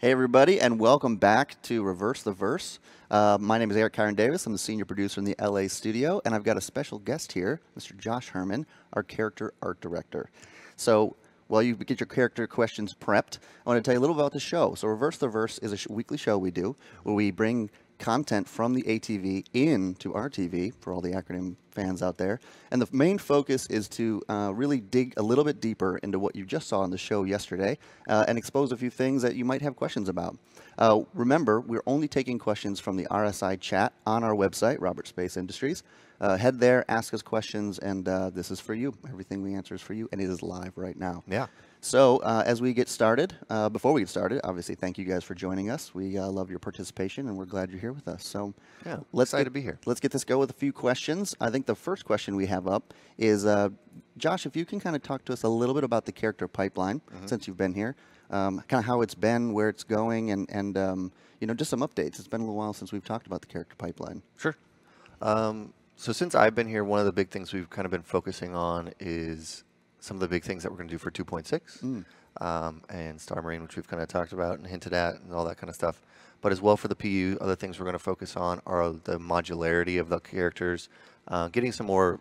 Hey, everybody, and welcome back to Reverse the Verse. My name is Eric Kieron Davis. I'm the senior producer in the LA studio, and I've got a special guest here, Mr. Josh Herman, our character art director. So while you get your character questions prepped, I want to tell you a little about the show. So Reverse the Verse is a weekly show we do where we bring content from the ATV into our TV for all the acronym fans out there. And the main focus is to really dig a little bit deeper into what you just saw on the show yesterday and expose a few things that you might have questions about. Remember, we're only taking questions from the RSI chat on our website, Robert Space Industries. Head there, ask us questions, and this is for you. Everything we answer is for you, and it is live right now. Yeah. So as we get started, before we get started, obviously thank you guys for joining us. We love your participation, and we're glad you're here with us. So Yeah, let's excited to be here. Let's get this go with a few questions. I think the first question we have up is, Josh, if you can kind of talk to us a little bit about the character pipeline since you've been here, kind of how it's been, where it's going, and you know, just some updates. It's been a little while since we've talked about the character pipeline. Sure. So since I've been here, one of the big things we've kind of been focusing on is some of the big things that we're going to do for 2.6 and Star Marine, which we've kind of talked about and hinted at and all that kind of stuff. But as well for the PU, other things we're going to focus on are the modularity of the characters, getting some more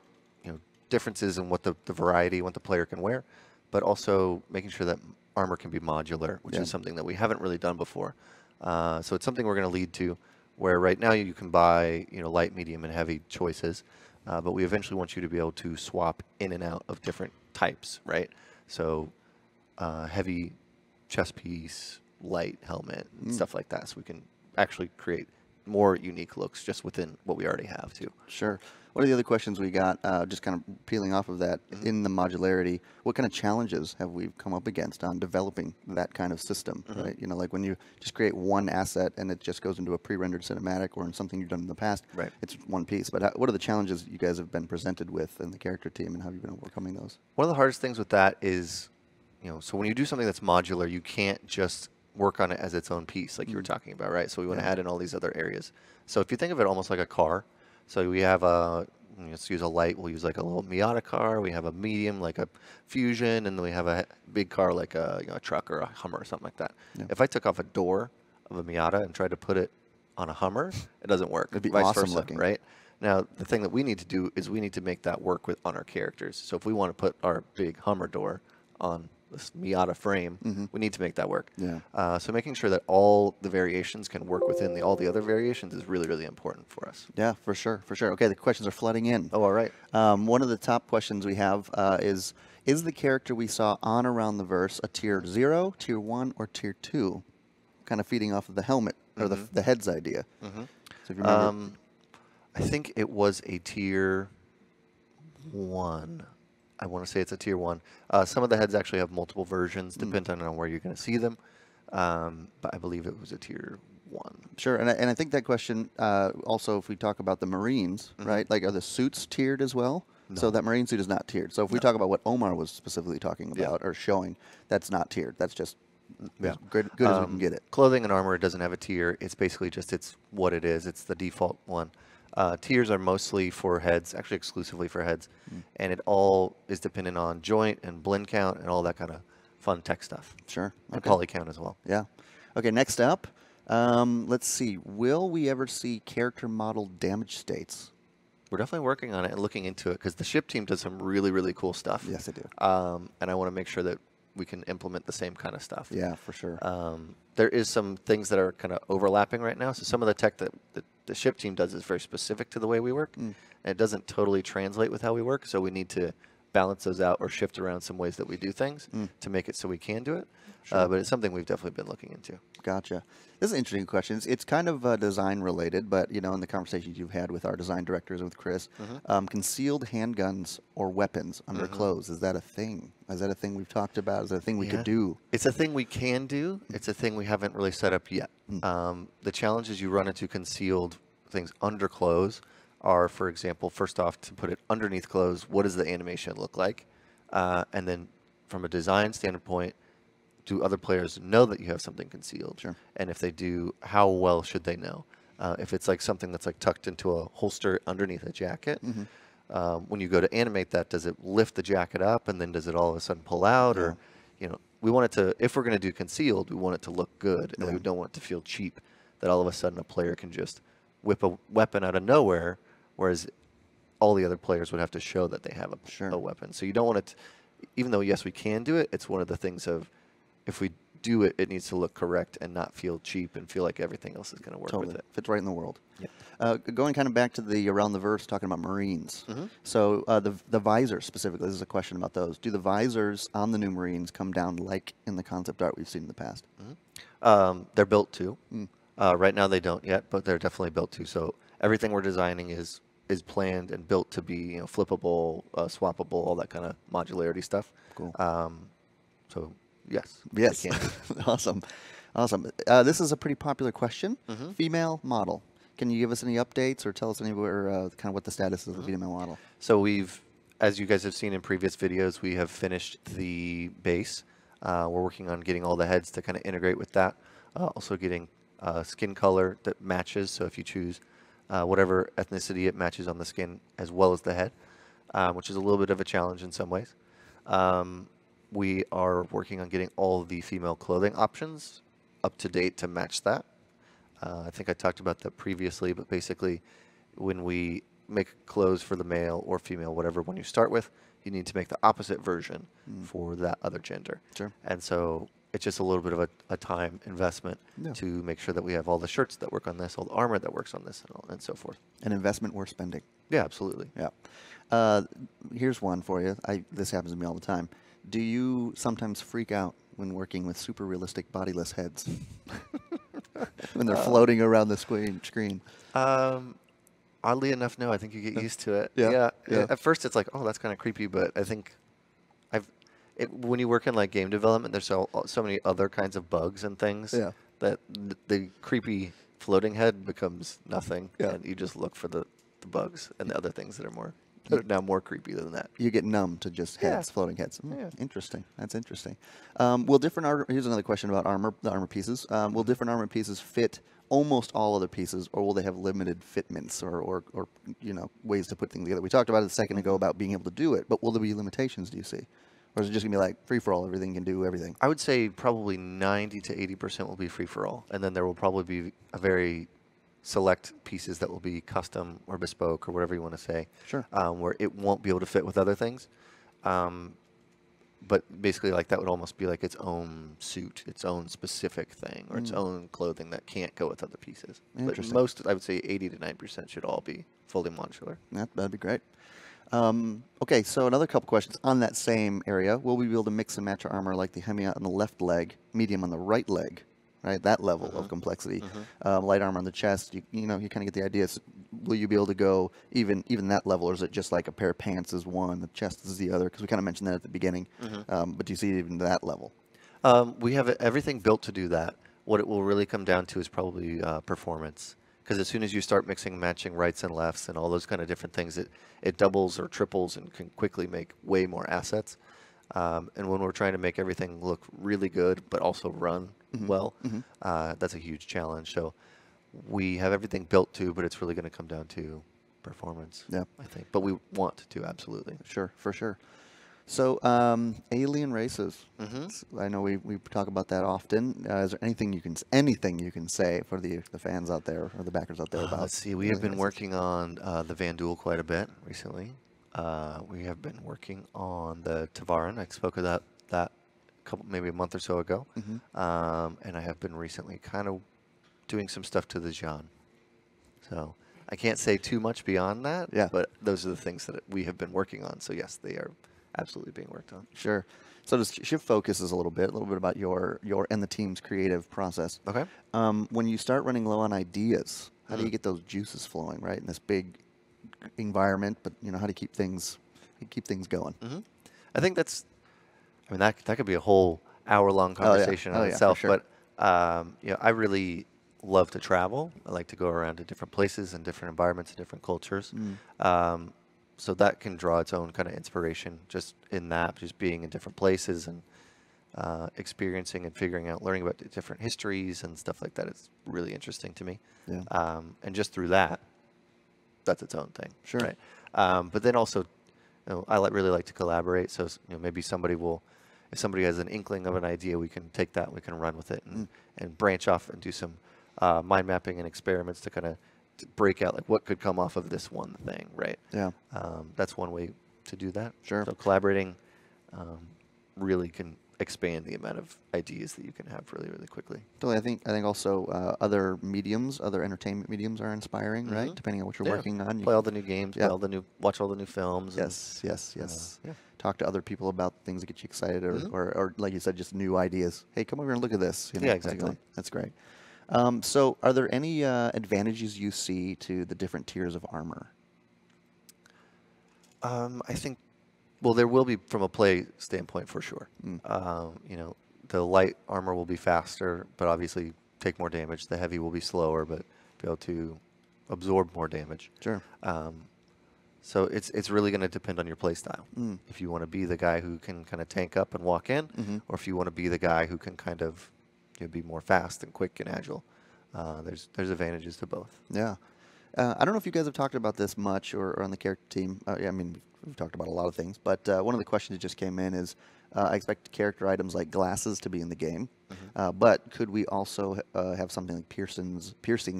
differences in what the variety, what the player can wear, but also making sure that armor can be modular, which is something that we haven't really done before. So it's something we're going to lead to, where right now you can buy light, medium, and heavy choices, but we eventually want you to be able to swap in and out of different types, right? So heavy chest piece, light helmet, and stuff like that, so we can actually create more unique looks just within what we already have too. Sure. What are the other questions we got, just kind of peeling off of that, in the modularity? What kind of challenges have we come up against on developing that kind of system, right? You know, like when you just create one asset and it just goes into a pre-rendered cinematic or in something you've done in the past, Right. it's one piece. But what are the challenges you guys have been presented with in the character team, and how have you been overcoming those? One of the hardest things with that is, so when you do something that's modular, you can't just work on it as its own piece, like you were talking about, right? So we want to add in all these other areas. So if you think of it almost like a car, so we have let's use a light, we'll use like a little Miata car, we have a medium like a Fusion, and then we have a big car like a truck or a Hummer or something like that. Yeah. If I took off a door of a Miata and tried to put it on a Hummer, it doesn't work. It'd be vice awesome versa, looking. right? Now, the thing that we need to do is we need to make that work on our characters. So if we want to put our big Hummer door on this Miata frame, we need to make that work. Yeah. So making sure that all the variations can work within all the other variations is really, really important for us. Yeah, for sure, for sure. Okay, the questions are flooding in. Oh, all right. One of the top questions we have is the character we saw on Around the Verse a tier 0, tier 1, or tier 2? Kind of feeding off of the helmet, or the heads idea. So if you remember, I think it was a tier 1. I want to say it's a tier 1. Some of the heads actually have multiple versions, depending on where you're going to see them. But I believe it was a tier 1. Sure, and I think that question also, if we talk about the Marines, right? Like, are the suits tiered as well? No. So that Marine suit is not tiered. So if we talk about what Omar was specifically talking about or showing, that's not tiered. That's just as good as we can get it. Clothing and armor doesn't have a tier. It's basically just it's what it is. It's the default one. Tiers are mostly for heads, actually exclusively for heads, and it all is dependent on joint and blend count and all that kind of fun tech stuff. Sure. And poly count as well. Yeah. Okay, next up, let's see. Will we ever see character model damage states? We're definitely working on it and looking into it because the ship team does some really, really cool stuff. Yes, they do. And I want to make sure that we can implement the same kind of stuff. Yeah, for sure. There is some things that are kind of overlapping right now. So some of the tech that the ship team does is very specific to the way we work, and it doesn't totally translate with how we work. So we need to balance those out or shift around some ways that we do things to make it so we can do it. But it's something we've definitely been looking into. Gotcha. This is an interesting question. It's kind of design related, but in the conversations you've had with our design directors and with Chris, concealed handguns or weapons under clothes, is that a thing? Is that a thing we've talked about? Is that a thing we could do? It's a thing we can do. It's a thing we haven't really set up yet. The challenges you run into concealed things under clothes are, for example, first off, to put it underneath clothes, what does the animation look like? And then from a design standpoint, do other players know that you have something concealed? Sure. And if they do, how well should they know? If it's like something that's like tucked into a holster underneath a jacket, when you go to animate that, does it lift the jacket up and then does it all of a sudden pull out? Or, we want it to, if we're going to do concealed, we want it to look good, and we don't want it to feel cheap that all of a sudden a player can just whip a weapon out of nowhere, whereas all the other players would have to show that they have a weapon. So you don't want it to, even though, yes, we can do it, it's one of the things of, if we do it, it needs to look correct and not feel cheap and feel like everything else is going to work with it. Fits right in the world. Yeah. Going kind of back to the Around the Verse, talking about Marines. So the visors specifically, this is a question about those. Do the visors on the new Marines come down like in the concept art we've seen in the past? They're built to. Right now they don't yet, but they're definitely built to. So everything we're designing is planned and built to be flippable, swappable, all that kind of modularity stuff. Cool. So yes. Yes. Awesome. Awesome. This is a pretty popular question. Female model. Can you give us any updates or tell us anywhere kind of what the status is of the female model? So we've, as you guys have seen in previous videos, we have finished the base. We're working on getting all the heads to kind of integrate with that. Also getting skin color that matches. So if you choose whatever ethnicity, it matches on the skin as well as the head, which is a little bit of a challenge in some ways. We are working on getting all the female clothing options up to date to match that. I think I talked about that previously, but basically when we make clothes for the male or female, whatever one you start with, you need to make the opposite version for that other gender. Sure. And so it's just a little bit of a time investment to make sure that we have all the shirts that work on this, all the armor that works on this, and so forth. An investment worth spending. Yeah, absolutely. Yeah. Here's one for you. This happens to me all the time. Do you sometimes freak out when working with super realistic bodiless heads? When they're floating around the screen? Oddly enough, no. I think you get used to it. Yeah. At first, it's like, oh, that's kind of creepy, but I think when you work in like game development, there's so many other kinds of bugs and things that the creepy floating head becomes nothing, and you just look for the bugs and the other things that are now more creepy than that. You get numb to just heads, floating heads. Interesting. That's interesting. Will different armor? Here's another question about armor. The armor pieces. Will different armor pieces fit almost all other pieces, or will they have limited fitments, or ways to put things together? We talked about it a second ago about being able to do it, but will there be limitations? Do you see, or is it just gonna be like free for all? Everything can do everything. I would say probably 90 to 80% will be free for all, and then there will probably be a very select pieces that will be custom or bespoke or whatever you want to say. Sure. Where it won't be able to fit with other things. But basically, like, that would almost be like its own suit, its own specific thing, or its own clothing that can't go with other pieces. But most, I would say 80 to 90% should all be fully modular. That'd be great. Okay, so another couple questions on that same area. Will we be able to mix and match our armor like the hemi on the left leg, medium on the right leg? Right, that level of complexity. Light armor on the chest, you kind of get the idea. So will you be able to go even that level, or is it just like a pair of pants is one, the chest is the other? Because we kind of mentioned that at the beginning. But do you see even that level? We have everything built to do that. What it will really come down to is probably performance. Because as soon as you start mixing and matching rights and lefts and all those kind of different things, it doubles or triples and can quickly make way more assets. And when we're trying to make everything look really good but also run well, that's a huge challenge. So we have everything built to, but it's really going to come down to performance, I think. But we want to, absolutely. Sure, for sure. So alien races. I know we talk about that often. Is there anything you can say for the fans out there or the backers out there about? Let's see. We have been working on the Van Duel quite a bit recently. We have been working on the Tavaran. I spoke of that maybe a month or so ago. And I have been recently kind of doing some stuff to the Jean. So I can't say too much beyond that, but those are the things that we have been working on. So yes, they are absolutely being worked on. Sure. So to shift focuses a little bit about your and the team's creative process. Okay. When you start running low on ideas, how do you get those juices flowing, right, in this big environment? But how do you keep things going? I think that could be a whole hour-long conversation on itself. Sure. But I really love to travel. I like to go around to different places and different environments and different cultures. So that can draw its own kind of inspiration just in that, just being in different places and experiencing and figuring out, learning about different histories and stuff like that is really interesting to me. And just through that, that's its own thing. Sure. Right? But then also, I really like to collaborate. So maybe somebody will, if somebody has an inkling of an idea, we can take that, we can run with it, and branch off and do some mind mapping and experiments to kind of break out like what could come off of this one thing, right? Yeah. That's one way to do that. Sure. So collaborating really can expand the amount of ideas that you can have really, really quickly. Totally. I think also other mediums, other entertainment mediums are inspiring, right? Depending on what you're working on. Play all the new games, play all the new, watch all the new films. Yes, yes, yes. Yeah. Talk to other people about things that get you excited, or like you said, just new ideas. Hey, come over and look at this. You know, yeah, exactly. That's great. So, are there any advantages you see to the different tiers of armor? I think, well, there will be from a play standpoint for sure. You know, the light armor will be faster, but obviously take more damage. The heavy will be slower, but be able to absorb more damage. Sure. So it's really going to depend on your play style. If you want to be the guy who can kind of tank up and walk in, or if you want to be the guy who can kind of be more fast and quick and agile. There's advantages to both. Yeah. I don't know if you guys have talked about this much or on the character team. Yeah, I mean, we've talked about a lot of things, but one of the questions that just came in is, I expect character items like glasses to be in the game, but could we also have something like piercings,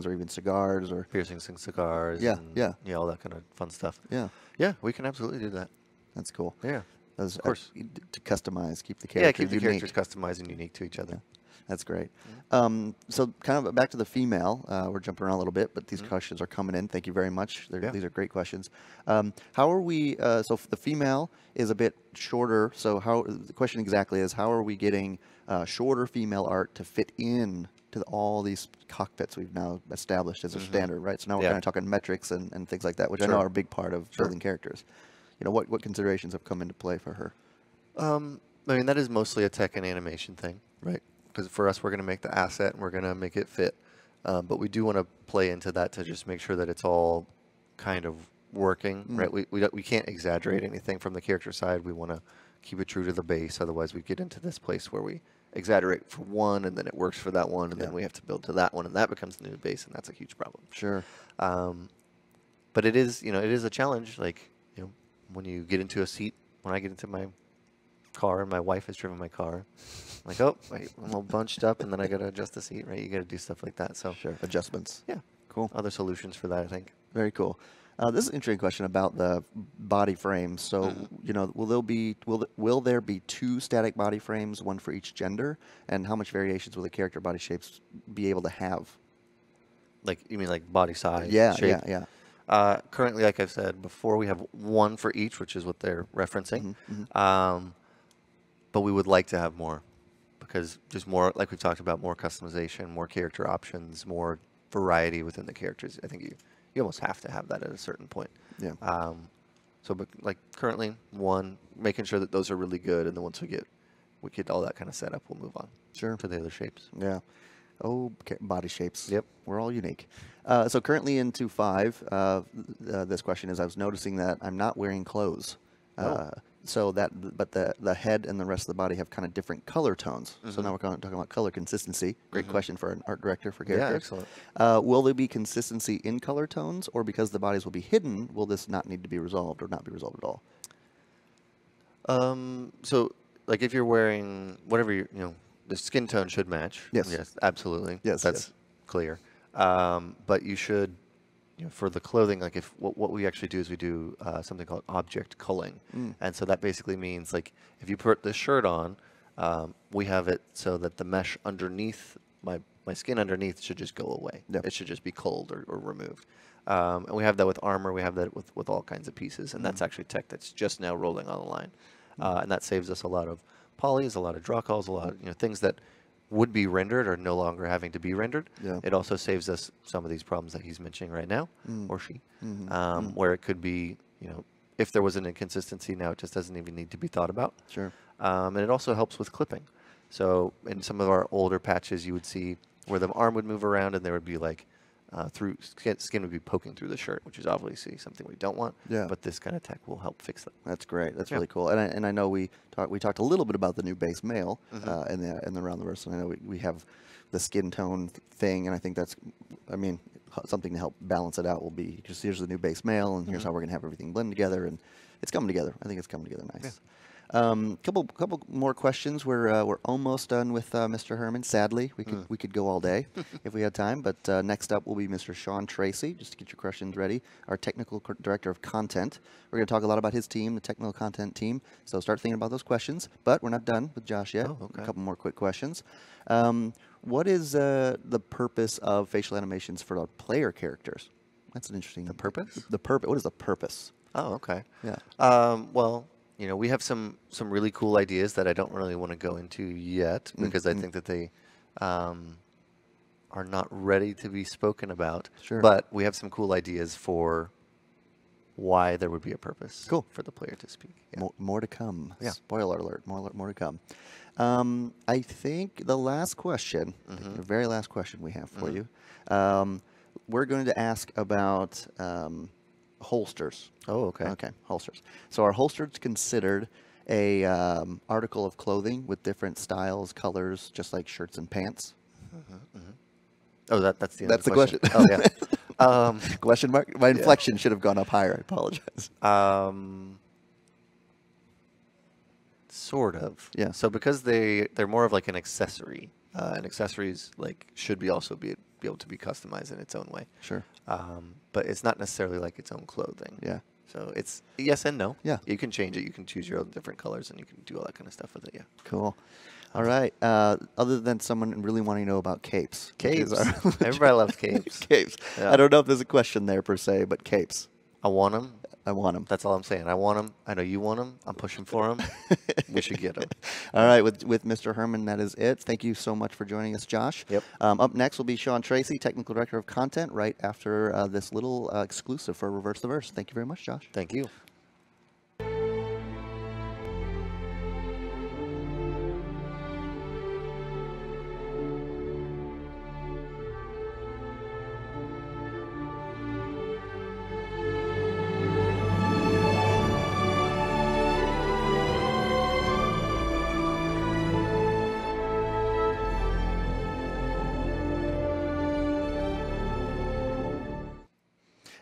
or even cigars, or piercings and cigars? Yeah, and, all that kind of fun stuff. Yeah, yeah, we can absolutely do that. That's cool. Yeah, of course. To customize, keep the character keep the characters customized and unique to each other. Yeah. That's great. So kind of back to the female, we're jumping around a little bit, but these questions are coming in. Thank you very much. These are great questions. How are we, so the female is a bit shorter, so the question exactly is, how are we getting shorter female art to fit in to all these cockpits we've now established as a standard, right? So now we're kind of talking metrics and things like that, which I know are a big part of building characters. You know, what considerations have come into play for her? I mean, that is mostly a tech and animation thing, right? Because for us, we're going to make the asset and we're going to make it fit. But we do want to play into that to just make sure that it's all kind of working, right? We can't exaggerate anything from the character side. We want to keep it true to the base. Otherwise, we get into this place where we exaggerate for one, and then it works for that one, and then we have to build to that one, and that becomes the new base, and that's a huge problem. Sure. But it is, it is a challenge. Like, when you get into a seat, when I get into my car and my wife has driven my car, like, oh, wait, I'm all bunched up, and then I got to adjust the seat, right? You got to do stuff like that. So sure, adjustments. Yeah, cool. Other solutions for that, I think. Very cool. This is an interesting question about the body frames. So, will there be 2 static body frames, one for each gender, and how much variations will the character body shapes be able to have? Like, you mean like body size? Yeah, shape? Currently, like I've said before, we have 1 for each, which is what they're referencing. But we would like to have more, because just more, like we've talked about, more customization, more character options, more variety within the characters. I think you almost have to have that at a certain point. Yeah. But like currently 1, making sure that those are really good, and then once we get all that kind of set up, we'll move on. Sure. To the other shapes. Yeah. Oh, body shapes. Yep. We're all unique. So currently in 2.5, this question is, I was noticing that I'm not wearing clothes. But the head and the rest of the body have kind of different color tones. So now we're talking about color consistency. Great question for an art director for characters. Yeah, excellent. Will there be consistency in color tones, or because the bodies will be hidden, will this not need to be resolved or not be resolved at all? So like if you're wearing whatever the skin tone should match. Yes. Yes, absolutely. Yes, that's clear. But you should. For the clothing, like what we actually do is we do something called object culling, and so that basically means like if you put this shirt on, we have it so that the mesh underneath my skin underneath should just go away. It should just be culled or removed, and we have that with armor. We have that with all kinds of pieces, and that's actually tech that's just now rolling on the line, and that saves us a lot of polys, a lot of draw calls, a lot of things that would be rendered are no longer having to be rendered. Yeah. It also saves us some of these problems that he's mentioning right now, or she, where it could be, if there was an inconsistency, now it just doesn't even need to be thought about. Sure. And it also helps with clipping. So in some of our older patches, you would see where the arm would move around and there would be like skin would be poking through the shirt, which is obviously something we don't want. Yeah. But this kind of tech will help fix that. That's great. That's really cool. And I know we talked a little bit about the new base male in the Around the Verse. And I know we have the skin tone thing, and I think that's, something to help balance it out will be just here's the new base male, and here's how we're gonna have everything blend together, and it's coming together. I think it's coming together nice. Couple more questions. We're almost done with Mr. Herman. Sadly, we could go all day if we had time. But next up will be Mr. Sean Tracy. Just to get your questions ready, our technical director of content. We're going to talk a lot about his team, the technical content team. So start thinking about those questions. But we're not done with Josh yet. Oh, okay. A couple more quick questions. What is the purpose of facial animations for our player characters? That's an interesting. The purpose? The purpose. What is the purpose? Oh, okay. Yeah. Well, you know, we have some really cool ideas that I don't really want to go into yet because I think that they are not ready to be spoken about. Sure. But we have some cool ideas for why there would be a purpose. Cool. For the player to speak. Yeah. More to come. Yeah. Spoiler alert. More to come. I think the last question, the very last question we have for you, we're going to ask about holsters. Oh, okay. Okay, holsters. So are holsters considered a article of clothing with different styles, colors, just like shirts and pants? Oh, that's the end That's of the question. Oh, yeah. Question mark? My inflection should have gone up higher. I apologize. Sort of. Yeah. So because they're more of like an accessory, and accessories like should be also be able to be customized in its own way. Sure. But it's not necessarily like its own clothing. Yeah. So it's yes and no. Yeah. You can change it. You can choose your own different colors, and you can do all that kind of stuff with it. Yeah. Cool. All right. Other than someone really wanting to know about capes. Capes. Everybody loves capes. Capes. Yeah. I don't know if there's a question there per se, but capes. I want them. I want them. That's all I'm saying. I want them. I know you want them. I'm pushing for them. We should get them. All right, with Mr. Herman, that is it. Thank you so much for joining us, Josh. Yep. Up next will be Sean Tracy, Technical Director of Content, right after this little exclusive for Reverse the Verse. Thank you very much, Josh. Thank you.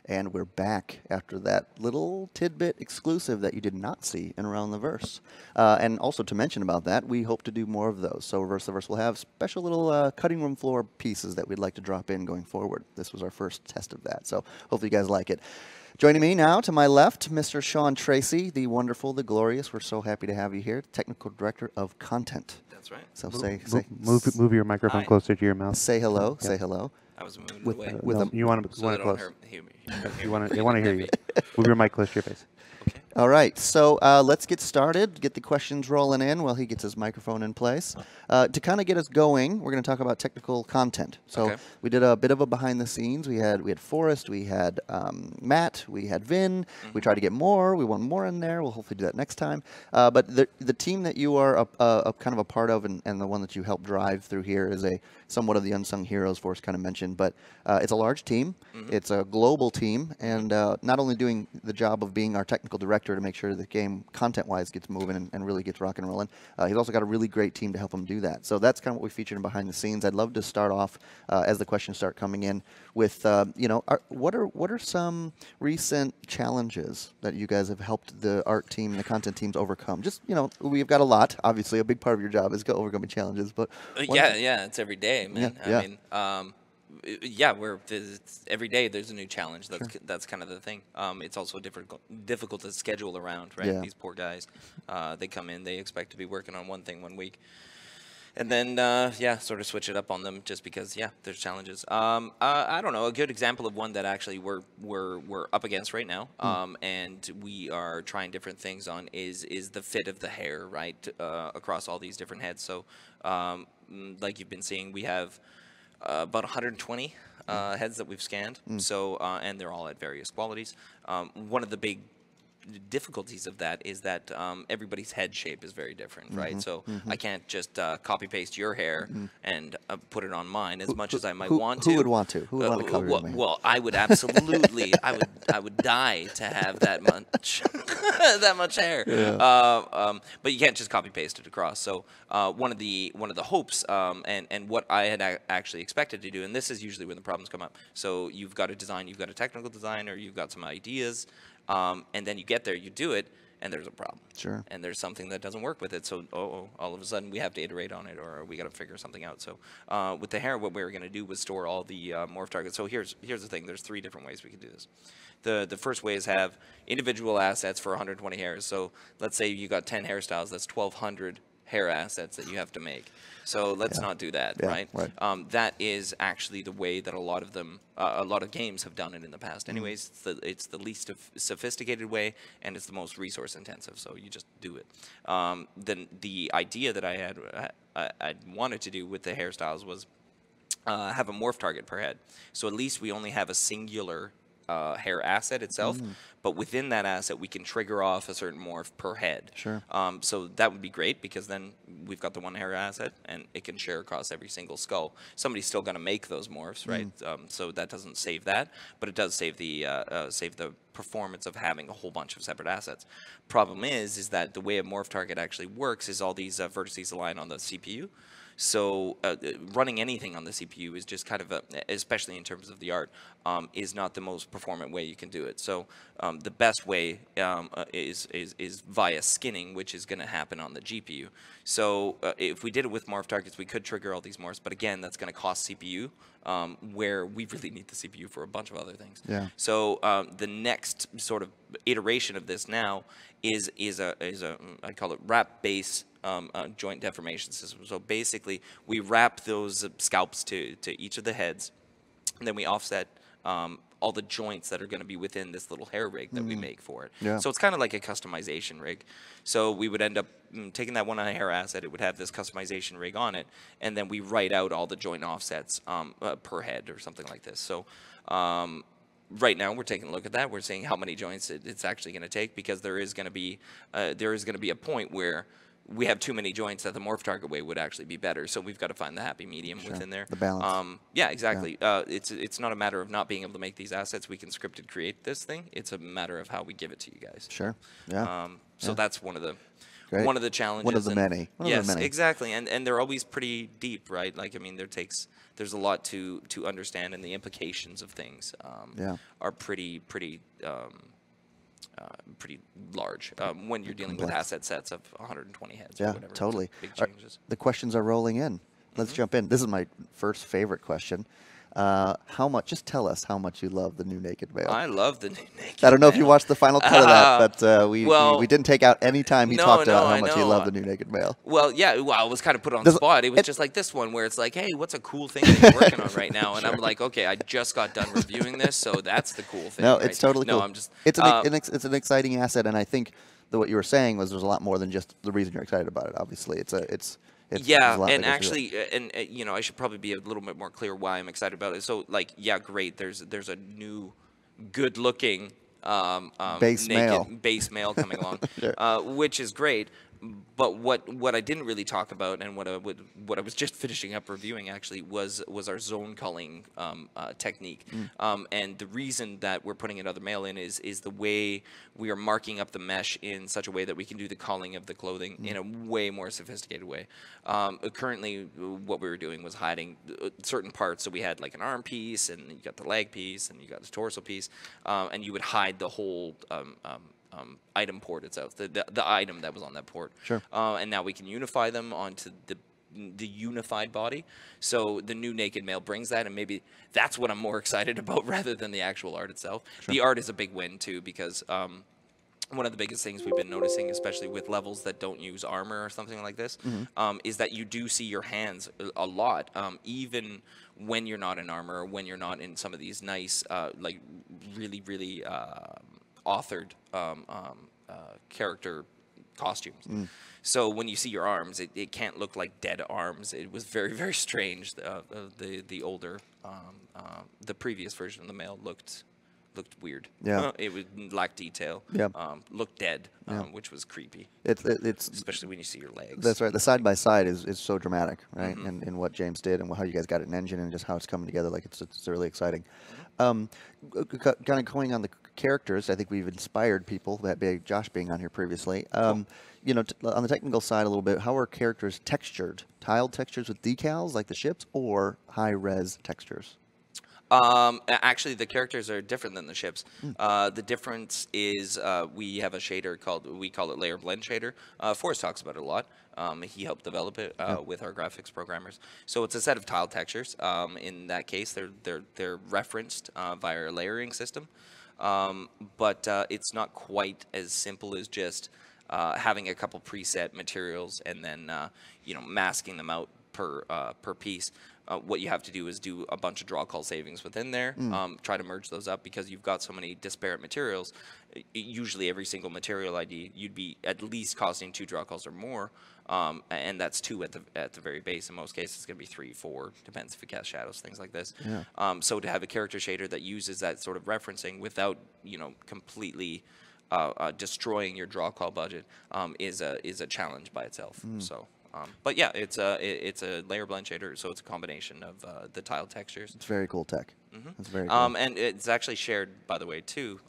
And we're back after that little tidbit exclusive that you did not see in Around the Verse. And also to mention about that, we hope to do more of those. So Reverse the Verse will have special little cutting room floor pieces that we'd like to drop in going forward. This was our first test of that, so hopefully you guys like it. Joining me now to my left, Mr. Sean Tracy, the wonderful, the glorious. We're so happy to have you here, Technical Director of Content. That's right. So Move your microphone Hi. closer to your mouth. say hello. Say hello. I was moving With- away. with No, a- you want to so they don't close. hear me. They want to hear you. Move your mic close to your face. Okay. All right, so let's get started, get the questions rolling in while he gets his microphone in place. To kind of get us going, we're going to talk about technical content. So Okay. we did a bit of a behind the scenes. We had Forrest, we had Matt, we had Vin. We tried to get more. We want more in there. We'll hopefully do that next time. But the team that you are kind of a part of and the one that you help drive through here is somewhat of the unsung heroes Forrest kind of mentioned. But it's a large team. It's a global team. And not only doing the job of being our technical director to make sure the game content-wise gets moving and really gets rock and rolling. He's also got a really great team to help him do that. So that's kind of what we featured in behind the scenes. I'd love to start off as the questions start coming in with, what are some recent challenges that you guys have helped the art team and the content teams overcome? Just, we've got a lot. Obviously, a big part of your job is overcoming challenges, but Yeah, it's every day, man. Yeah, I mean, it's every day there's a new challenge. That's kind of the thing. It's also difficult to schedule around, right? Yeah. These poor guys, they come in, they expect to be working on one thing one week, and then sort of switch it up on them just because there's challenges. I don't know, a good example of one that actually we're up against right now, and we are trying different things on is the fit of the hair, right, across all these different heads. So like you've been seeing, we have about 120 heads that we've scanned. So and they're all at various qualities. One of the big difficulties of that is that everybody's head shape is very different, right? So I can't just copy paste your hair and put it on mine as much as I might want to. Who would want to? Who would want to cover your man? Well, I would absolutely, I would die to have that much, that much hair. Yeah. But you can't just copy paste it across. So one of the hopes and what I had actually expected to do, and this is usually when the problems come up. So you've got a design, you've got a technical design, or you've got some ideas. And then you get there, you do it, and there's a problem. Sure. And there's something that doesn't work with it. So all of a sudden we have to iterate on it, or we got to figure something out. So with the hair, what we were going to do was store all the morph targets. So here's the thing. There's 3 different ways we can do this. The first way is have individual assets for 120 hairs. So let's say you got 10 hairstyles. That's 1,200 hair assets that you have to make. So let's not do that, right? That is actually the way that a lot of games have done it in the past. Anyways, it's the least sophisticated way, and it's the most resource intensive. So you just do it. Then the idea that I wanted to do with the hairstyles was have a morph target per head. So at least we only have a singular hair asset itself, but within that asset we can trigger off a certain morph per head. Sure. So that would be great, because then we've got the one hair asset and it can share across every single skull. Somebody's still going to make those morphs, right? So that doesn't save that, but it does save the performance of having a whole bunch of separate assets. Problem is that the way a morph target actually works is all these vertices align on the CPU. So running anything on the CPU is just kind of especially in terms of the art, is not the most performant way you can do it. So the best way is via skinning, which is going to happen on the GPU. So if we did it with morph targets, we could trigger all these morphs, but again, that's going to cost CPU, where we really need the CPU for a bunch of other things. Yeah. So the next sort of iteration of this now is a I call it wrap base joint deformation system. So basically, we wrap those scalps to each of the heads, and then we offset all the joints that are going to be within this little hair rig that we make for it. Yeah. So it's kind of like a customization rig. So we would end up taking that one hair asset, it would have this customization rig on it, and then we write out all the joint offsets per head or something like this. So right now we're taking a look at that. We're seeing how many joints it's actually going to take, because there is going to be a point where we have too many joints that the morph target way would actually be better. So we've got to find the happy medium within there. The balance. Yeah, exactly. Yeah. It's not a matter of not being able to make these assets. We can scripted create this thing. It's a matter of how we give it to you guys. Sure. Yeah. So that's one of the Great. one of the challenges. One of the many. Yes, exactly. And they're always pretty deep, right? Like, I mean, there's a lot to understand, and the implications of things are pretty large when you're dealing with asset sets of 120 heads or whatever. Totally. Big changes. The questions are rolling in. Let's jump in. This is my first favorite question. Just tell us how much you love the new Naked Male. I love the new Naked I don't know if you Male. watched the final cut of that, but we didn't take out any time he talked about how much he loved the new Naked Male. Well, yeah, I was kind of put on the spot. It was just like this one where it's like, hey, what's a cool thing that you're working on right now? And I'm like, okay, I just got done reviewing this, so that's the cool thing. No, right? it's totally cool. No, I'm just. It's an exciting asset, and I think that what you were saying was there's a lot more than just the reason you're excited about it. Obviously, yeah, and actually, you know, I should probably be a little bit more clear why I'm excited about it. So, like, yeah, great. There's a new, good-looking base male coming along, Sure. Which is great. But what I didn't really talk about, and what I was just finishing up reviewing actually, was our zone culling technique. And the reason that we're putting another male in is the way we are marking up the mesh in such a way that we can do the culling of the clothing in a way more sophisticated way. Currently, what we were doing was hiding certain parts. So we had like an arm piece, and you got the leg piece, and you got the torso piece, and you would hide the whole item port itself, the item that was on that port. Sure. And now we can unify them onto the unified body. So the new Naked Male brings that, and maybe that's what I'm more excited about rather than the actual art itself. Sure. The art is a big win too, because one of the biggest things we've been noticing, especially with levels that don't use armor or something like this, is that you do see your hands a lot, even when you're not in armor, or when you're not in some of these nice, like really authored character costumes. So when you see your arms, it can't look like dead arms. It was very strange. The older, the previous version of the male looked weird. Yeah. It would lack detail. Yeah. Looked dead, which was creepy. It's especially when you see your legs. That's right. The side by side is so dramatic, right? And what James did, and how you guys got an engine, and just how it's coming together. Like it's really exciting. Kind of going on the characters, I think we've inspired people. That big Josh being on here previously. You know, on the technical side a little bit, how are characters textured? Tiled textures with decals like the ships, or high res textures? Actually, the characters are different than the ships. The difference is we have a shader we call it layer blend shader. Forrest talks about it a lot. He helped develop it with our graphics programmers. So it's a set of tile textures. In that case, they're referenced via a layering system. But it's not quite as simple as just having a couple preset materials and then masking them out per piece. What you have to do is do a bunch of draw call savings within there, try to merge those up because you've got so many disparate materials. Usually every single material ID, you'd be at least costing 2 draw calls or more, and that's 2 at the very base. In most cases, it's going to be 3, 4, depends if you cast shadows, things like this. Yeah. So to have a character shader that uses that sort of referencing without completely destroying your draw call budget is a challenge by itself. So. But yeah, it's a layer blend shader, so it's a combination of the tile textures. It's very cool tech. It's very cool. And it's actually shared, by the way, too,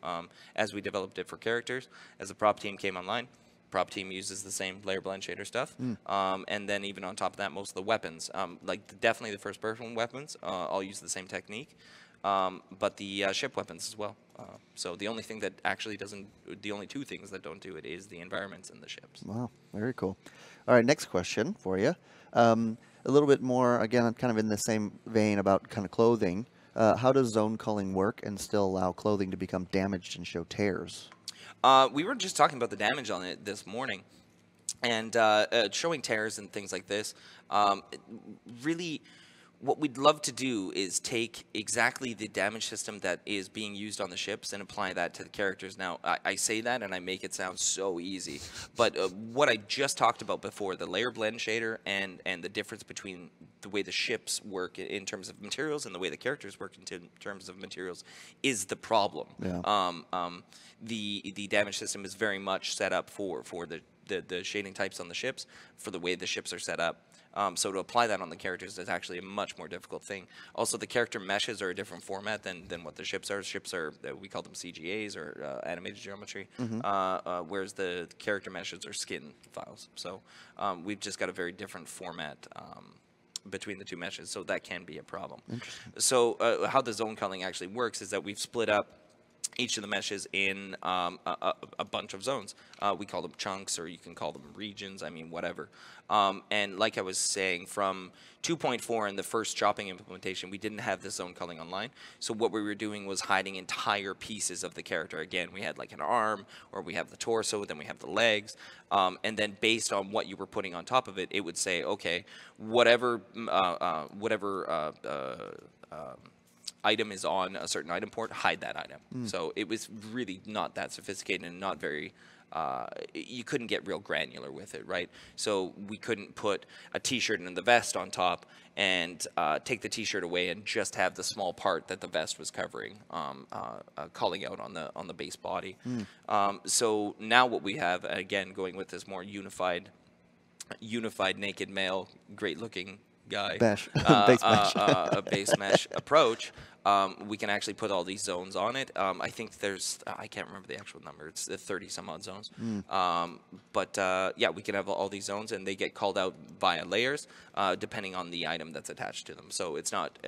as we developed it for characters. As the prop team came online, prop team uses the same layer blend shader stuff. And then even on top of that, most of the weapons, definitely the first person weapons, all use the same technique. But the ship weapons as well. So the only thing that actually the only 2 things that don't do it is the environments and the ships. Wow, very cool. All right, next question for you. A little bit more, again, kind of in the same vein about kind of clothing. How does zone culling work and still allow clothing to become damaged and show tears? We were just talking about the damage on it this morning. And showing tears and things like this, really... What we'd love to do is take exactly the damage system that is being used on the ships and apply that to the characters. Now, I say that and I make it sound so easy, but what I just talked about before, the layer blend shader and the difference between the way the ships work in terms of materials and the way the characters work in terms of materials is the problem. Yeah. The damage system is very much set up for the shading types on the ships, for the way the ships are set up. So to apply that on the characters is actually a much more difficult thing. Also, the character meshes are a different format than what the ships are. Ships are, we call them CGAs or animated geometry, whereas the character meshes are skin files. So we've just got a very different format between the 2 meshes, so that can be a problem. So how the zone culling actually works is that we've split up each of the meshes in a bunch of zones. We call them chunks, or you can call them regions, I mean, whatever. And like I was saying, from 2.4 in the first chopping implementation, we didn't have this zone culling online. So what we were doing was hiding entire pieces of the character. Again, we had like an arm, or we have the torso, then we have the legs. And then based on what you were putting on top of it, it would say, okay, whatever item is on a certain item port, hide that item. So it was really not that sophisticated and not very, you couldn't get real granular with it, right? So we couldn't put a t-shirt and the vest on top and take the t-shirt away and just have the small part that the vest was covering calling out on the base body. So now what we have, again, going with this more unified naked male, great looking guy, base mesh. A base mesh approach, we can actually put all these zones on it. I think there's, I can't remember the actual number, it's 30 some odd zones. But yeah, we can have all these zones and they get called out via layers depending on the item that's attached to them. So it's not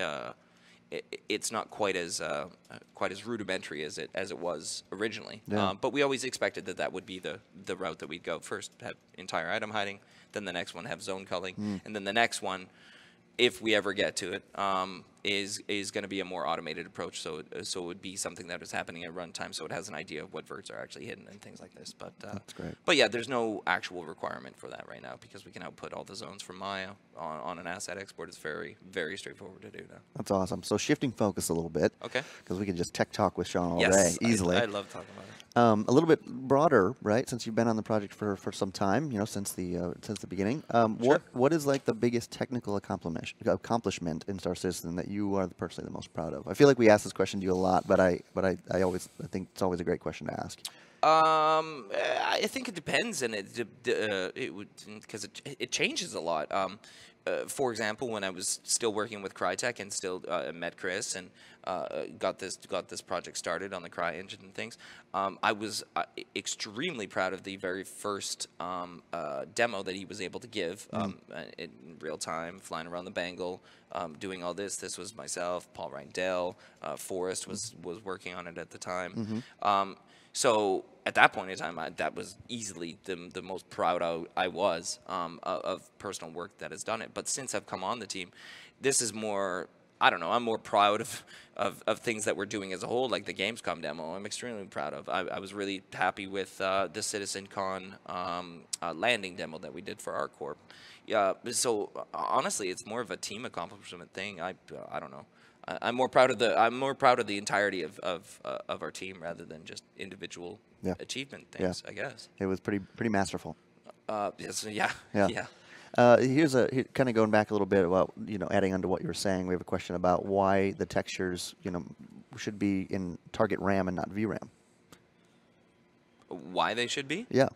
quite as rudimentary as it was originally. Yeah. But we always expected that would be the route that we'd go. First have entire item hiding, then the next one have zone culling, and then the next one, if we ever get to it, is going to be a more automated approach. So it would be something that is happening at runtime, so it has an idea of what verts are actually hidden and things like this. But that's great. But yeah, there's no actual requirement for that right now because we can output all the zones from Maya on an asset export. It's very, very straightforward to do now. That's awesome. So shifting focus a little bit, okay, because we can just tech talk with Sean all yes, day easily. I love talking about it. A little bit broader, right? Since you've been on the project for some time, since the beginning. Sure. What is like the biggest technical accomplishment in Star Citizen that you are personally the most proud of? I feel like we ask this question to you a lot, but I think it's always a great question to ask. I think it depends, and because it changes a lot. for example, when I was still working with Crytek and still met Chris and got this project started on the Cry engine and things, I was extremely proud of the very first demo that he was able to give in real time, flying around the Bengal, doing all this. This was myself, Paul Reindell, Forrest was working on it at the time. So at that point in time, that was easily the most proud I was of personal work that has done it. But since I've come on the team, this is more, I don't know, I'm more proud of things that we're doing as a whole, like the Gamescom demo. I'm extremely proud of. I was really happy with the CitizenCon landing demo that we did for our corp. Yeah, so honestly, it's more of a team accomplishment thing. I don't know. I'm more proud of the entirety of our team rather than just individual achievement things. I guess it was pretty masterful. Yes, yeah. Yeah. Kind of going back a little bit about adding on to what you were saying. We have a question about why the textures should be in target RAM and not VRAM. Why they should be? Yeah.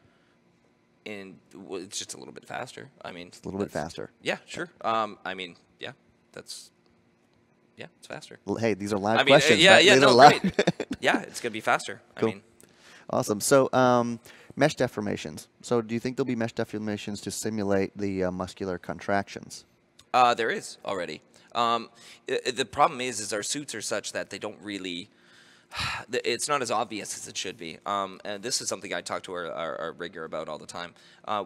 And well, it's just a little bit faster. I mean, it's a little bit faster. Yeah, sure. I mean, yeah, it's faster. Well, hey, these are live questions. Great. Yeah, it's gonna be faster. Cool. I mean, awesome. So, mesh deformations. So, do you think there'll be mesh deformations to simulate the muscular contractions? There is already. The problem is our suits are such that they don't really. It's not as obvious as it should be. And this is something I talk to our rigger about all the time.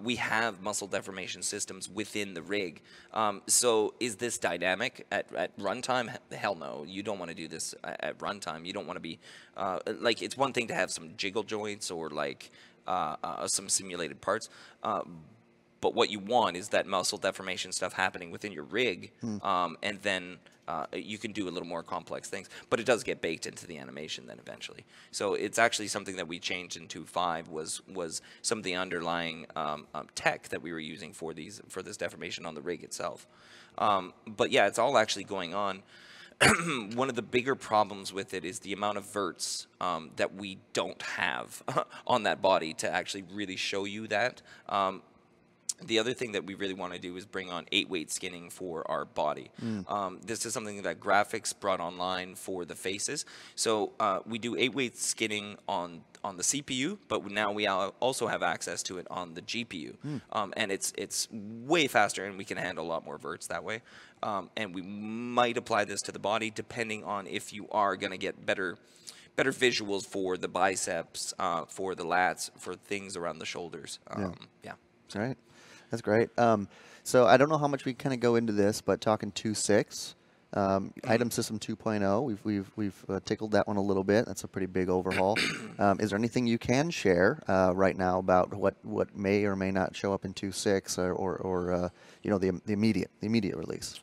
We have muscle deformation systems within the rig. So is this dynamic at runtime? Hell no. You don't want to do this at runtime. You don't want to be like, it's one thing to have some jiggle joints or like some simulated parts. But what you want is that muscle deformation stuff happening within your rig, and then you can do a little more complex things. But it does get baked into the animation then eventually. So it's actually something that we changed in 2.5 was some of the underlying tech that we were using for this deformation on the rig itself. But yeah, it's all actually going on. One of the bigger problems with it is the amount of verts that we don't have on that body to actually really show you that. The other thing that we really want to do is bring on 8-weight skinning for our body. This is something that graphics brought online for the faces. So we do 8-weight skinning on the CPU, but now we also have access to it on the GPU. And it's way faster, and we can handle a lot more verts that way. And we might apply this to the body depending on if you are going to get better visuals for the biceps, for the lats, for things around the shoulders. Yeah. All right. That's great. So I don't know how much we kind of go into this, but talking 2.6, item system 2.0, we've tickled that one a little bit. That's a pretty big overhaul. Is there anything you can share right now about what may or may not show up in 2.6 or the immediate release?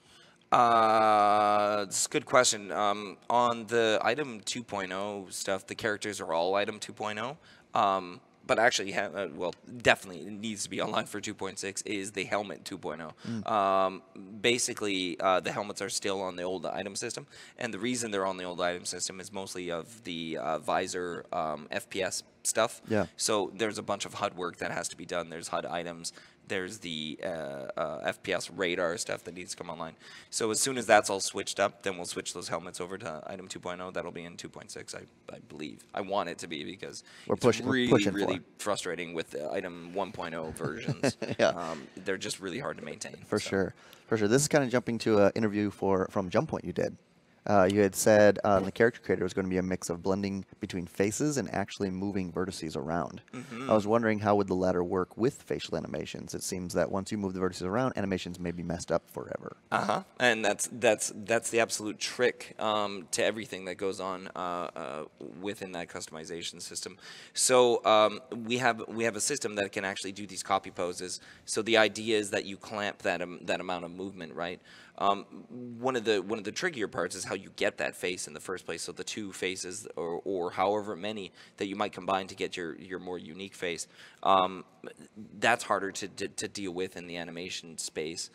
It's a good question. On the item 2.0 stuff, the characters are all item 2.0. But actually, well, definitely it needs to be online for 2.6 is the helmet 2.0. Basically, the helmets are still on the old item system. And the reason they're on the old item system is mostly of the visor FPS stuff. Yeah. So there's a bunch of HUD work that has to be done. There's HUD items. There's the FPS radar stuff that needs to come online. So as soon as that's all switched up, then we'll switch those helmets over to item 2.0. That'll be in 2.6, I believe. I want it to be because it's really frustrating with the item 1.0 versions. Yeah. They're just really hard to maintain. For sure. This is kind of jumping to an interview from Jump Point you did. You had said the character creator was going to be a mix of blending between faces and actually moving vertices around. I was wondering how would the latter work with facial animations. It seems that once you move the vertices around, animations may be messed up forever. And that's the absolute trick to everything that goes on within that customization system. So we have a system that can actually do these copy poses. So the idea is that you clamp that amount of movement, right? One of the trickier parts is how you get that face in the first place. So the two faces, or however many that you might combine to get your more unique face, that's harder to deal with in the animation space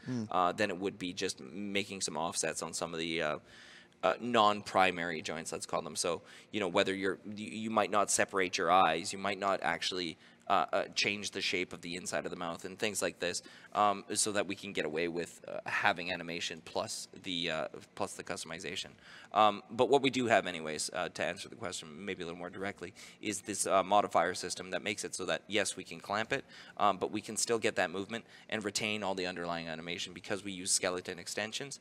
than it would be just making some offsets on some of the non-primary joints, let's call them. So whether you might not separate your eyes, you might not actually change the shape of the inside of the mouth and things like this, so that we can get away with having animation plus the customization. But what we do have, anyways, to answer the question maybe a little more directly, is this modifier system that makes it so that yes, we can clamp it, but we can still get that movement and retain all the underlying animation because we use skeleton extensions.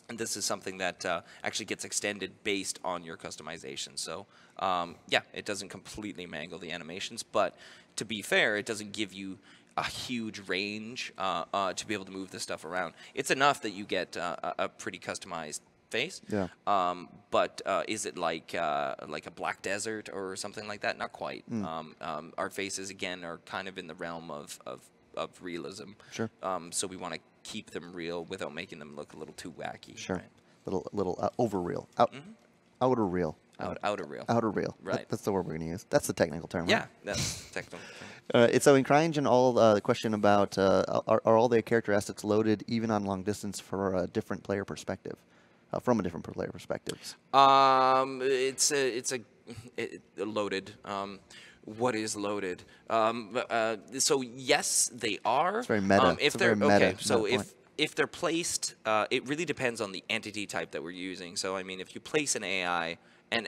And this is something that actually gets extended based on your customization. So yeah, it doesn't completely mangle the animations, but to be fair, it doesn't give you a huge range to be able to move this stuff around. It's enough that you get a pretty customized face. Yeah. But is it like a black desert or something like that? Not quite. Our faces, again, are kind of in the realm of realism. Sure. So we want to keep them real without making them look a little too wacky. Sure. Right? Little over real. Outer real. Outer real. Outer real. Right. That's the word we're going to use. That's the technical term. Yeah, Right? that's technical. So in CryEngine, all the question about are all the character assets loaded even on long distance for a different player perspective, from a different player perspective? It's loaded. What is loaded? So yes, they are. It's very meta. If It's a they're very meta okay, so point. if they're placed, it really depends on the entity type that we're using. So I mean, if you place an AI and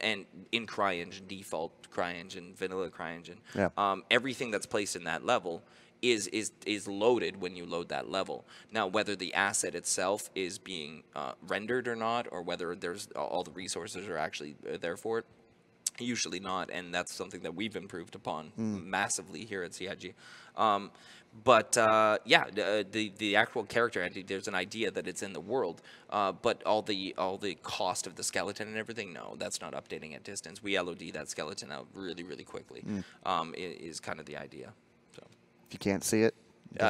in CryEngine, default CryEngine, vanilla CryEngine, Yeah. everything that's placed in that level is loaded when you load that level. Now, whether the asset itself is being rendered or not, or whether there's all the resources are actually there for it, usually not, and that's something that we've improved upon massively here at CIG. But yeah, the actual character entity, there's an idea that it's in the world, but all the cost of the skeleton and everything, no, that's not updating at distance. We LOD that skeleton out really, really quickly. Is kind of the idea. So If you can't see it,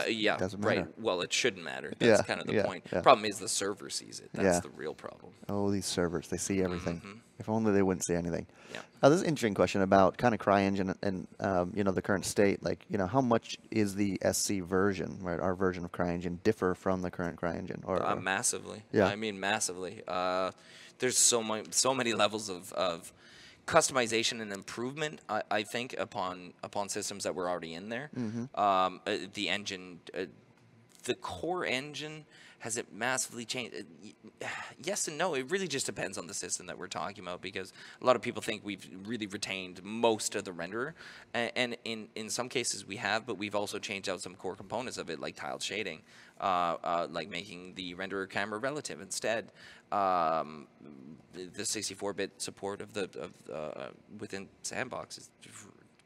yeah, doesn't matter. right. Well, it shouldn't matter. That's kind of the point. yeah. Problem is the server sees it. That's Yeah. the real problem. Oh, these servers, they see everything. If only they wouldn't see anything. Yeah. This is an interesting question about kind of CryEngine and you know, the current state. Like, you know, how much is the SC version, right, our version of CryEngine, differ from the current CryEngine? Or Massively. Yeah. I mean, massively. There's so many levels of customization and improvement, I think, upon systems that were already in there. The engine, the core engine, has it massively changed? Yes and no. It really just depends on the system that we're talking about, because a lot of people think we've really retained most of the renderer, and in some cases we have, but we've also changed out some core components of it, like tiled shading, like making the renderer camera relative instead. The 64-bit support of within Sandbox is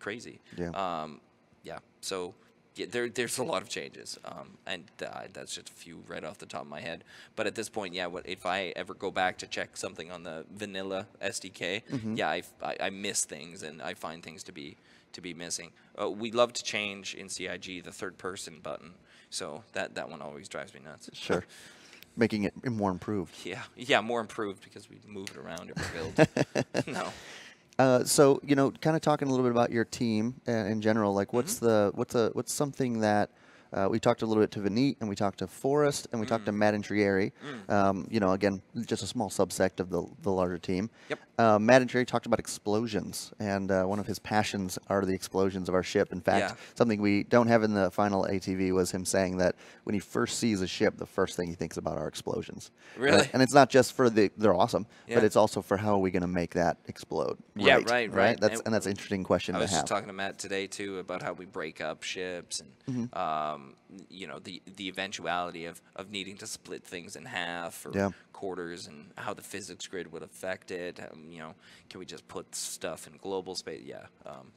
crazy. Yeah. Yeah. So yeah, there's a lot of changes, and that's just a few right off the top of my head. But at this point, yeah, if I ever go back to check something on the vanilla SDK, yeah, I miss things and I find things to be missing. We love to change in CIG the third-person button, so that one always drives me nuts. Sure. Making it more improved. Yeah, more improved because we move it around every build. No. So, you know, kind of talking a little bit about your team in general, like what's something that we talked a little bit to Vineet, and we talked to Forrest, and we talked to Matt and Trieri. You know, again, just a small subsect of the larger team. Yep. Matt and Trieri talked about explosions, and one of his passions are the explosions of our ship. In fact, something we don't have in the final ATV was him saying that when he first sees a ship, the first thing he thinks about are explosions. Really? And it's not just for they're awesome, Yeah. but it's also for how are we going to make that explode. Yeah, right. That's an interesting question I to was have. just talking to Matt today too about how we break up ships and you know, the eventuality of needing to split things in half or quarters, and how the physics grid would affect it. You know, can we just put stuff in global space? Yeah.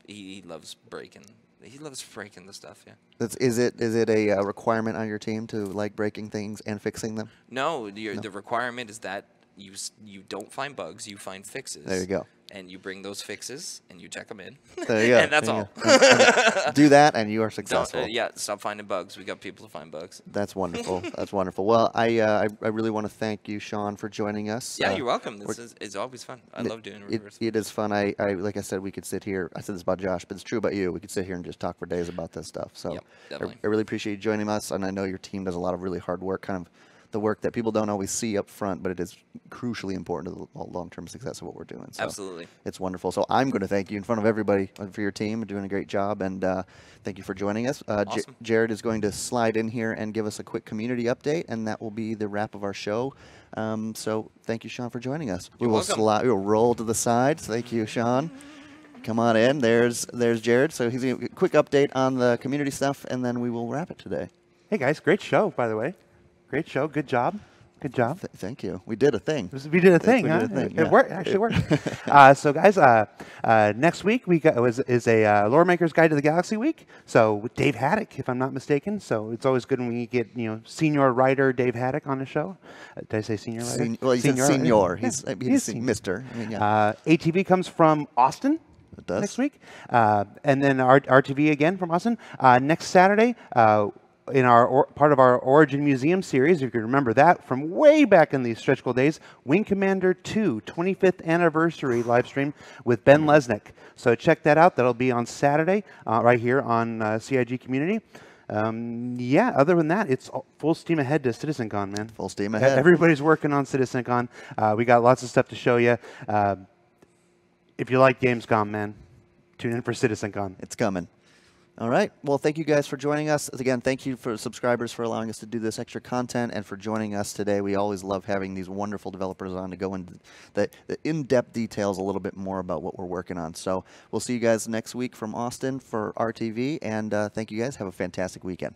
He loves breaking. He loves breaking the stuff. Yeah. Is it a requirement on your team to like breaking things and fixing them? No, the requirement is that you don't find bugs, you find fixes. There you go. And you bring those fixes and you check them in. There you go. And that's There you all. go. Do that and you are Don't, successful. yeah, stop finding bugs. We got people to find bugs. That's wonderful. That's wonderful. Well, I really want to thank you, Sean, for joining us. Yeah, you're welcome. It's always fun. I love doing reverse. It is fun. I like I said, we could sit here. I said this about Josh, but it's true about you. We could sit here and just talk for days about this stuff. So Yep, definitely. I really appreciate you joining us, and I know your team does a lot of really hard work, kind of the work that people don't always see up front, but it is crucially important to the long-term success of what we're doing. So Absolutely. it's wonderful. So I'm going to thank you in front of everybody for your team. You're doing a great job, and thank you for joining us. Awesome. Jared is going to slide in here and give us a quick community update, and that will be the wrap of our show. So thank you, Sean, for joining us. You're welcome. We will roll to the side. Thank you, Sean. Come on in. There's Jared. So he's going to give a quick update on the community stuff, and then we will wrap it today. Hey guys, great show, by the way. Great show. Good job. Good job. Thank you. We did a thing. We did a thing, We huh? did a thing, It yeah. worked. Actually worked. So, guys, next week is a Lore Maker's Guide to the Galaxy week. So, with Dave Haddock, if I'm not mistaken. So, it's always good when we get senior writer Dave Haddock on the show. Did I say senior writer? Well, he's Senior. senior. Yeah. He's senior. Mister. I mean, yeah. ATV comes from Austin. It does. Next week, and then RTV again from Austin next Saturday. In our part of our Origin Museum series, if you can remember that from way back in the Stretch Goal days, Wing Commander 2 25th anniversary live stream with Ben Lesnick. So check that out. That'll be on Saturday right here on CIG Community. Yeah, other than that, it's full steam ahead to CitizenCon, man. Full steam ahead. Everybody's working on CitizenCon. We got lots of stuff to show you. If you like Gamescom, man, tune in for CitizenCon. It's coming. All right. Well, thank you guys for joining us. Again, thank you for subscribers for allowing us to do this extra content and for joining us today. We always love having these wonderful developers on to go into the in-depth details a little bit more about what we're working on. So we'll see you guys next week from Austin for RTV, and thank you guys. Have a fantastic weekend.